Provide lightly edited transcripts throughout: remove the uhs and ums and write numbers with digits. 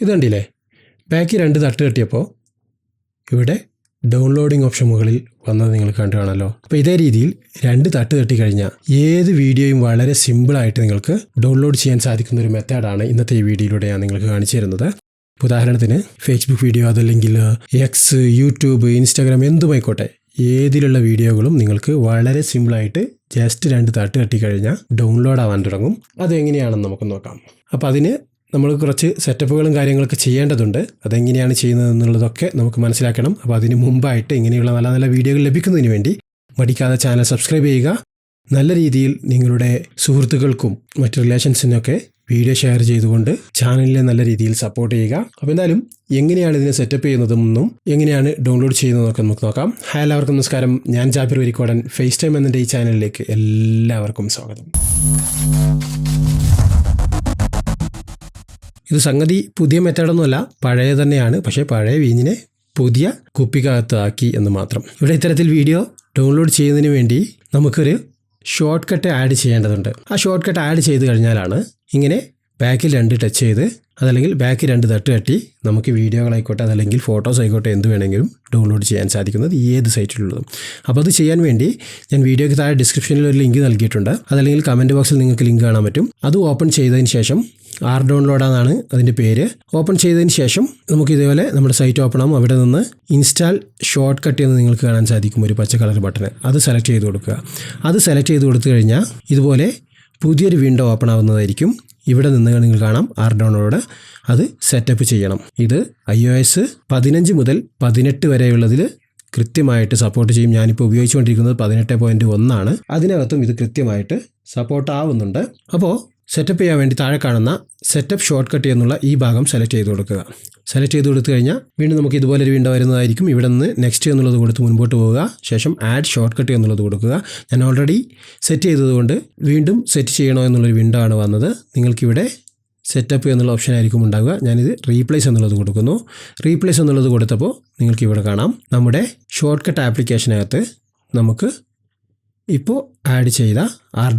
ഇത് കണ്ടില്ലേ, ബാക്കി 2 തട്ട് തട്ടിയപ്പോൾ ഇവിടെ ഡൗൺലോഡിംഗ് ഓപ്ഷൻ മുകളിൽ വന്നത് നിങ്ങൾ കണ്ടു കാണല്ലോ. അപ്പോൾ ഇതേ രീതിയിൽ 2 തട്ട് തട്ടി കഴിഞ്ഞാൽ ഏത് വീഡിയോയും വളരെ സിമ്പിളായിട്ട് നിങ്ങൾക്ക് ഡൗൺലോഡ് ചെയ്യാൻ സാധിക്കുന്ന ഒരു മെത്തേഡാണ് ഇന്നത്തെ ഈ വീഡിയോയിലൂടെ ഞാൻ നിങ്ങൾക്ക് കാണിച്ചു തരുന്നത്. ഉദാഹരണത്തിന് ഫേസ്ബുക്ക് വീഡിയോ, അതല്ലെങ്കിൽ എക്സ്, യൂട്യൂബ്, ഇൻസ്റ്റാഗ്രാം എന്തുമായിക്കോട്ടെ, ഏതിലുള്ള വീഡിയോകളും നിങ്ങൾക്ക് വളരെ സിമ്പിളായിട്ട് ജസ്റ്റ് 2 തട്ട് തട്ടി കഴിഞ്ഞാൽ ഡൗൺലോഡ് ആവാൻ തുടങ്ങും. അതെങ്ങനെയാണെന്ന് നമുക്ക് നോക്കാം. അപ്പോൾ അതിന് നമ്മൾ കുറച്ച് സെറ്റപ്പുകളും കാര്യങ്ങളൊക്കെ ചെയ്യേണ്ടതുണ്ട്. അതെങ്ങനെയാണ് ചെയ്യുന്നത് എന്നുള്ളതൊക്കെ നമുക്ക് മനസ്സിലാക്കണം. അപ്പോൾ അതിന് മുമ്പായിട്ട് ഇങ്ങനെയുള്ള നല്ല നല്ല വീഡിയോകൾ ലഭിക്കുന്നതിന് വേണ്ടി മടിക്കാതെ ചാനൽ സബ്സ്ക്രൈബ് ചെയ്യുക. നല്ല രീതിയിൽ നിങ്ങളുടെ സുഹൃത്തുക്കൾക്കും മറ്റ് റിലേഷൻസിനൊക്കെ വീഡിയോ ഷെയർ ചെയ്തുകൊണ്ട് ചാനലിനെ നല്ല രീതിയിൽ സപ്പോർട്ട് ചെയ്യുക. അപ്പോൾ എന്തായാലും എങ്ങനെയാണ് ഇതിനെ സെറ്റപ്പ് ചെയ്യുന്നതെന്നും എങ്ങനെയാണ് ഡൗൺലോഡ് ചെയ്യുന്നതെന്നൊക്കെ നമുക്ക് നോക്കാം. ഹായ്, എല്ലാവർക്കും നമസ്കാരം. ഞാൻ ജാബിർ വരിക്കോടൻ. ഫേസ് ടൈം എന്നതിൻ്റെ ഈ ചാനലിലേക്ക് എല്ലാവർക്കും സ്വാഗതം. ഇത് സംഗതി പുതിയ മെത്തേഡൊന്നുമല്ല, പഴയ തന്നെയാണ്. പക്ഷേ പഴയ വീഞ്ഞിനെ പുതിയ കുപ്പിക്കകത്താക്കി എന്ന് മാത്രം. ഇവിടെ ഇത്തരത്തിൽ വീഡിയോ ഡൗൺലോഡ് ചെയ്യുന്നതിന് വേണ്ടി നമുക്കൊരു ഷോർട്ട് കട്ട് ആഡ് ചെയ്യേണ്ടതുണ്ട്. ആ ഷോർട്ട് കട്ട് ആഡ് ചെയ്ത് കഴിഞ്ഞാലാണ് ഇങ്ങനെ ബാക്കിൽ 2 ടച്ച് ചെയ്ത്, അതല്ലെങ്കിൽ ബാക്കിൽ 2 തട്ട് തട്ടി നമുക്ക് വീഡിയോകളായിക്കോട്ടെ, അതല്ലെങ്കിൽ ഫോട്ടോസ് ആയിക്കോട്ടെ, എന്ത് വേണമെങ്കിലും ഡൗൺലോഡ് ചെയ്യാൻ സാധിക്കുന്നത് ഏത് സൈറ്റിലുള്ളതും. അപ്പോൾ അത് ചെയ്യാൻ വേണ്ടി ഞാൻ വീഡിയോയ്ക്ക് താഴെ ഡിസ്ക്രിപ്ഷനിൽ ഒരു ലിങ്ക് നൽകിയിട്ടുണ്ട്. അതല്ലെങ്കിൽ കമൻറ്റ് ബോക്സിൽ നിങ്ങൾക്ക് ലിങ്ക് കാണാൻ പറ്റും. അത് ഓപ്പൺ ചെയ്തതിന് ശേഷം ഡൗൺലോഡ് എന്നാണ് അതിൻ്റെ പേര്. ഓപ്പൺ ചെയ്തതിന് ശേഷം നമുക്ക് ഇതേപോലെ നമ്മുടെ സൈറ്റ് ഓപ്പൺ ആകും. അവിടെ നിന്ന് ഇൻസ്റ്റാൾ ഷോർട്ട് കട്ട് എന്ന് നിങ്ങൾക്ക് കാണാൻ സാധിക്കും, ഒരു പച്ച കളർ ബട്ടൺ. അത് സെലക്ട് ചെയ്ത് കൊടുക്കുക. അത് സെലക്ട് ചെയ്ത് കൊടുത്തു കഴിഞ്ഞാൽ ഇതുപോലെ പുതിയൊരു വിൻഡോ ഓപ്പൺ ആവുന്നതായിരിക്കും. ഇവിടെ നിന്ന് നിങ്ങൾ കാണാം ഡൗൺലോഡ്. അത് സെറ്റപ്പ് ചെയ്യണം. ഇത് iOS 15 മുതൽ 18 വരെയുള്ളതിൽ കൃത്യമായിട്ട് സപ്പോർട്ട് ചെയ്യും. ഞാനിപ്പോൾ ഉപയോഗിച്ചുകൊണ്ടിരിക്കുന്നത് 18.1 ആണ്. അതിനകത്തും ഇത് കൃത്യമായിട്ട് സപ്പോർട്ട് ആവുന്നുണ്ട്. അപ്പോൾ സെറ്റപ്പ് ചെയ്യാൻ വേണ്ടി താഴെ കാണുന്ന സെറ്റപ്പ് ഷോർട്ട് കട്ട് എന്നുള്ള ഈ ഭാഗം സെലക്ട് ചെയ്ത് കൊടുക്കുക. സെലക്ട് ചെയ്ത് കൊടുത്തു കഴിഞ്ഞാൽ വീണ്ടും നമുക്ക് ഇതുപോലൊരു വിൻഡോ വരുന്നതായിരിക്കും. ഇവിടെ നിന്ന് നെക്സ്റ്റ് എന്നുള്ളത് കൊടുത്ത് മുൻപോട്ട് പോവുക. ശേഷം ആഡ് ഷോർട്ട് കട്ട് എന്നുള്ളത് കൊടുക്കുക. ഞാൻ ഓൾറെഡി സെറ്റ് ചെയ്തതുകൊണ്ട് വീണ്ടും സെറ്റ് ചെയ്യണോ എന്നുള്ളൊരു വിൻഡോ ആണ് വന്നത്. നിങ്ങൾക്കിവിടെ സെറ്റപ്പ് എന്നുള്ള ഓപ്ഷൻ ആയിരിക്കും ഉണ്ടാവുക. ഞാനിത് റീപ്ലേസ് എന്നുള്ളത് കൊടുക്കുന്നു. റീപ്ലേസ് എന്നുള്ളത് കൊടുത്തപ്പോൾ നിങ്ങൾക്ക് ഇവിടെ കാണാം, നമ്മുടെ ഷോർട്ട് കട്ട് ആപ്ലിക്കേഷനകത്ത് നമുക്ക് ഇപ്പോൾ ആഡ് ചെയ്ത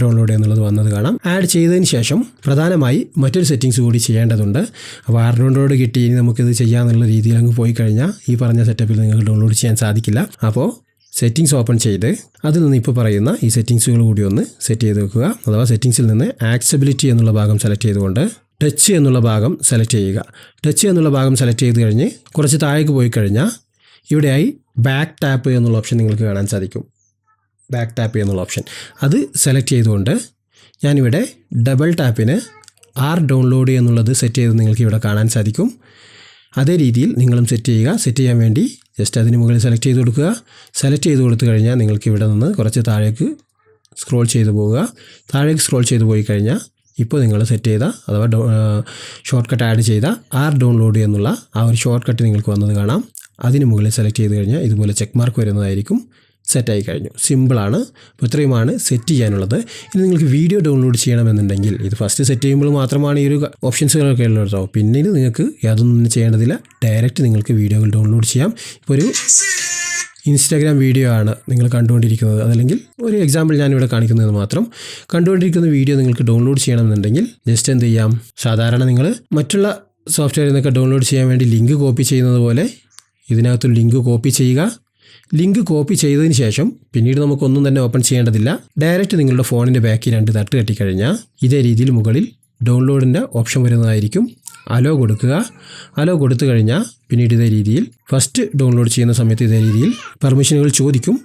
ഡൗൺലോഡ് എന്നുള്ളത് വന്നത് കാണാം. ആഡ് ചെയ്തതിന് ശേഷം പ്രധാനമായി മറ്റൊരു സെറ്റിങ്സ് കൂടി ചെയ്യേണ്ടതുണ്ട്. അപ്പോൾ ഡൗൺലോഡ് കിട്ടി, ഇനി നമുക്കിത് ചെയ്യാമെന്നുള്ള രീതിയിൽ അങ്ങ് പോയി കഴിഞ്ഞാൽ ഈ പറഞ്ഞ സെറ്റപ്പിൽ നിങ്ങൾക്ക് ഡൗൺലോഡ് ചെയ്യാൻ സാധിക്കില്ല. അപ്പോൾ സെറ്റിങ്സ് ഓപ്പൺ ചെയ്ത് അതിൽ നിന്ന് ഇപ്പോൾ പറയുന്ന ഈ സെറ്റിങ്സുകൾ കൂടി ഒന്ന് സെറ്റ് ചെയ്ത് വെക്കുക. അഥവാ സെറ്റിങ്സിൽ നിന്ന് ആക്സസിബിലിറ്റി എന്നുള്ള ഭാഗം സെലക്ട് ചെയ്തുകൊണ്ട് ടച്ച് എന്നുള്ള ഭാഗം സെലക്ട് ചെയ്യുക. ടച്ച് എന്നുള്ള ഭാഗം സെലക്ട് ചെയ്ത് കഴിഞ്ഞ് കുറച്ച് താഴേക്ക് പോയി കഴിഞ്ഞാൽ ഇവിടെയായി ബാക്ക് ടാപ്പ് എന്നുള്ള ഓപ്ഷൻ നിങ്ങൾക്ക് കാണാൻ സാധിക്കും. ബാക്ക് ടാപ്പ് എന്നുള്ള ഓപ്ഷൻ അത് സെലക്ട് ചെയ്തുകൊണ്ട് ഞാനിവിടെ ഡബിൾ ടാപ്പിന് ഡൗൺലോഡ് എന്നുള്ളത് സെറ്റ് ചെയ്ത് നിങ്ങൾക്ക് ഇവിടെ കാണാൻ സാധിക്കും. അതേ രീതിയിൽ നിങ്ങളും സെറ്റ് ചെയ്യുക. സെറ്റ് ചെയ്യാൻ വേണ്ടി ജസ്റ്റ് അതിന് മുകളിൽ സെലക്ട് ചെയ്ത് കൊടുക്കുക. സെലക്ട് ചെയ്ത് കൊടുത്തു കഴിഞ്ഞാൽ നിങ്ങൾക്ക് ഇവിടെ നിന്ന് കുറച്ച് താഴേക്ക് സ്ക്രോൾ ചെയ്ത് പോവുക. താഴേക്ക് സ്ക്രോൾ ചെയ്ത് പോയി കഴിഞ്ഞാൽ ഇപ്പോൾ നിങ്ങൾ സെറ്റ് ചെയ്ത അഥവാ ഷോർട്ട് കട്ട് ആഡ് ചെയ്ത ഡൗൺലോഡ് എന്നുള്ള ആ ഒരു ഷോർട്ട് കട്ട് നിങ്ങൾക്ക് വന്നത് കാണാം. അതിന് മുകളിൽ സെലക്ട് ചെയ്ത് കഴിഞ്ഞാൽ ഇതുപോലെ ചെക്ക് മാർക്ക് വരുന്നതായിരിക്കും. സെറ്റായി കഴിഞ്ഞു. സിമ്പിളാണ്. അപ്പോൾ ഇത്രയുമാണ് സെറ്റ് ചെയ്യാനുള്ളത്. ഇനി നിങ്ങൾക്ക് വീഡിയോ ഡൗൺലോഡ് ചെയ്യണമെന്നുണ്ടെങ്കിൽ ഇത് ഫസ്റ്റ് സെറ്റ് ചെയ്യുമ്പോൾ മാത്രമാണ് ഈ ഒരു ഓപ്ഷൻസുകളൊക്കെ ഉള്ളത്. പിന്നീട് നിങ്ങൾക്ക് യാതൊന്നും ചെയ്യേണ്ടതില്ല. ഡയറക്റ്റ് നിങ്ങൾക്ക് വീഡിയോകൾ ഡൗൺലോഡ് ചെയ്യാം. ഇപ്പോൾ ഒരു ഇൻസ്റ്റാഗ്രാം വീഡിയോ ആണ് നിങ്ങൾ കണ്ടുകൊണ്ടിരിക്കുന്നത്, അതല്ലെങ്കിൽ ഒരു എക്സാമ്പിൾ ഞാനിവിടെ കാണിക്കുന്നത് മാത്രം. കണ്ടുകൊണ്ടിരിക്കുന്ന വീഡിയോ നിങ്ങൾക്ക് ഡൗൺലോഡ് ചെയ്യണമെന്നുണ്ടെങ്കിൽ ജസ്റ്റ് എന്ത് ചെയ്യാം, സാധാരണ നിങ്ങൾ മറ്റുള്ള സോഫ്റ്റ്വെയറിൽ നിന്നൊക്കെ ഡൗൺലോഡ് ചെയ്യാൻ വേണ്ടി ലിങ്ക് കോപ്പി ചെയ്യുന്നത് പോലെ ഇതിനകത്തൊരു ലിങ്ക് കോപ്പി ചെയ്യുക. ലിങ്ക് കോപ്പി ചെയ്തതിന് ശേഷം പിന്നീട് നമുക്കൊന്നും തന്നെ ഓപ്പൺ ചെയ്യേണ്ടതില്ല. ഡയറക്റ്റ് നിങ്ങളുടെ ഫോണിൻ്റെ ബാക്കിൽ 2 തട്ട് കെട്ടിക്കഴിഞ്ഞാൽ ഇതേ രീതിയിൽ മുകളിൽ ഡൗൺലോഡിൻ്റെ ഓപ്ഷൻ വരുന്നതായിരിക്കും. അലോ കൊടുക്കുക. അലോ കൊടുത്തു കഴിഞ്ഞാൽ പിന്നീട് ഇതേ രീതിയിൽ ഫസ്റ്റ് ഡൗൺലോഡ് ചെയ്യുന്ന സമയത്ത് ഇതേ രീതിയിൽ പെർമിഷനുകൾ ചോദിക്കും.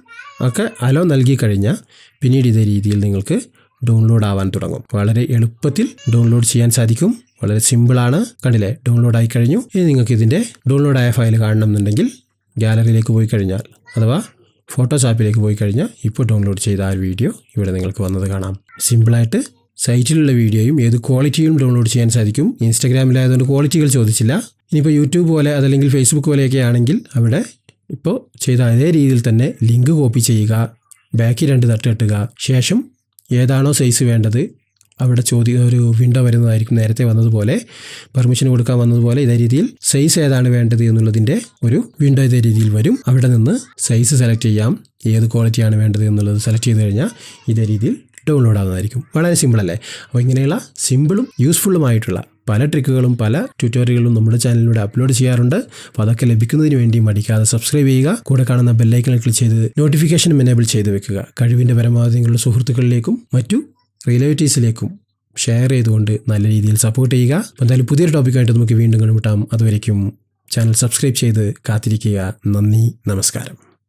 ഒക്കെ അലോ നൽകി കഴിഞ്ഞാൽ പിന്നീട് ഇതേ രീതിയിൽ നിങ്ങൾക്ക് ഡൗൺലോഡ് ആവാൻ തുടങ്ങും. വളരെ എളുപ്പത്തിൽ ഡൗൺലോഡ് ചെയ്യാൻ സാധിക്കും. വളരെ സിമ്പിളാണ്. കണ്ടില്ലേ, ഡൗൺലോഡ് ആയി കഴിഞ്ഞു. ഇനി നിങ്ങൾക്ക് ഇതിൻ്റെ ഡൗൺലോഡായ ഫയൽ കാണണമെന്നുണ്ടെങ്കിൽ ഗാലറിയിലേക്ക് പോയി കഴിഞ്ഞാൽ അഥവാ ഫോട്ടോസ് ആപ്പിലേക്ക് പോയി കഴിഞ്ഞാൽ ഇപ്പോൾ ഡൗൺലോഡ് ചെയ്ത ആ വീഡിയോ ഇവിടെ നിങ്ങൾക്ക് വന്നത് കാണാം. സിമ്പിളായിട്ട് സൈറ്റിലുള്ള വീഡിയോയും ഏത് ക്വാളിറ്റിയും ഡൗൺലോഡ് ചെയ്യാൻ സാധിക്കും. ഇൻസ്റ്റാഗ്രാമിലായതുകൊണ്ട് ക്വാളിറ്റികൾ ചോദിച്ചില്ല. ഇനിയിപ്പോൾ യൂട്യൂബ് പോലെ അതല്ലെങ്കിൽ ഫേസ്ബുക്ക് പോലെയൊക്കെ ആണെങ്കിൽ അവിടെ ഇപ്പോൾ ചെയ്ത അതേ രീതിയിൽ തന്നെ ലിങ്ക് കോപ്പി ചെയ്യുക, ബാക്കി 2 തട്ട് കെട്ടുക. ശേഷം ഏതാണോ സൈസ് വേണ്ടത് അവിടെ ഒരു വിൻഡോ വരുന്നതായിരിക്കും. നേരത്തെ വന്നതുപോലെ പെർമിഷൻ കൊടുക്കാൻ വന്നതുപോലെ ഇതേ രീതിയിൽ സൈസ് ഏതാണ് വേണ്ടത് എന്നുള്ളതിൻ്റെ ഒരു വിൻഡോ ഇതേ രീതിയിൽ വരും. അവിടെ നിന്ന് സൈസ് സെലക്ട് ചെയ്യാം, ഏത് ക്വാളിറ്റിയാണ് വേണ്ടത് എന്നുള്ളത് സെലക്ട് ചെയ്ത് കഴിഞ്ഞാൽ ഇതേ രീതിയിൽ ഡൗൺലോഡ് ആവുന്നതായിരിക്കും. വളരെ സിമ്പിൾ അല്ലേ? അപ്പോൾ ഇങ്ങനെയുള്ള സിമ്പിളും യൂസ്ഫുള്ളുമായിട്ടുള്ള പല ട്രിക്കുകളും പല ട്യൂട്ടോറിയലുകളും നമ്മുടെ ചാനലിലൂടെ അപ്ലോഡ് ചെയ്യാറുണ്ട്. അപ്പോൾ അതൊക്കെ ലഭിക്കുന്നതിന് വേണ്ടി മടിക്കാതെ സബ്സ്ക്രൈബ് ചെയ്യുക. കൂടെ കാണുന്ന ബെല്ലൈക്കണിൽ ക്ലിക്ക് ചെയ്ത് നോട്ടിഫിക്കേഷൻ എനേബിൾ ചെയ്ത് വെക്കുക. കഴിവിൻ്റെ പരമാവധി നിങ്ങളുടെ സുഹൃത്തുക്കളിലേക്കും മറ്റു റിലേറ്റീവ്സിലേക്കും ഷെയർ ചെയ്തുകൊണ്ട് നല്ല രീതിയിൽ സപ്പോർട്ട് ചെയ്യുക. അപ്പോൾ എന്തായാലും പുതിയൊരു ടോപ്പിക്കായിട്ട് നമുക്ക് വീണ്ടും കണ്ടുമുട്ടാം. അതുവരേക്കും ചാനൽ സബ്സ്ക്രൈബ് ചെയ്ത് കാത്തിരിക്കുക. നന്ദി, നമസ്കാരം.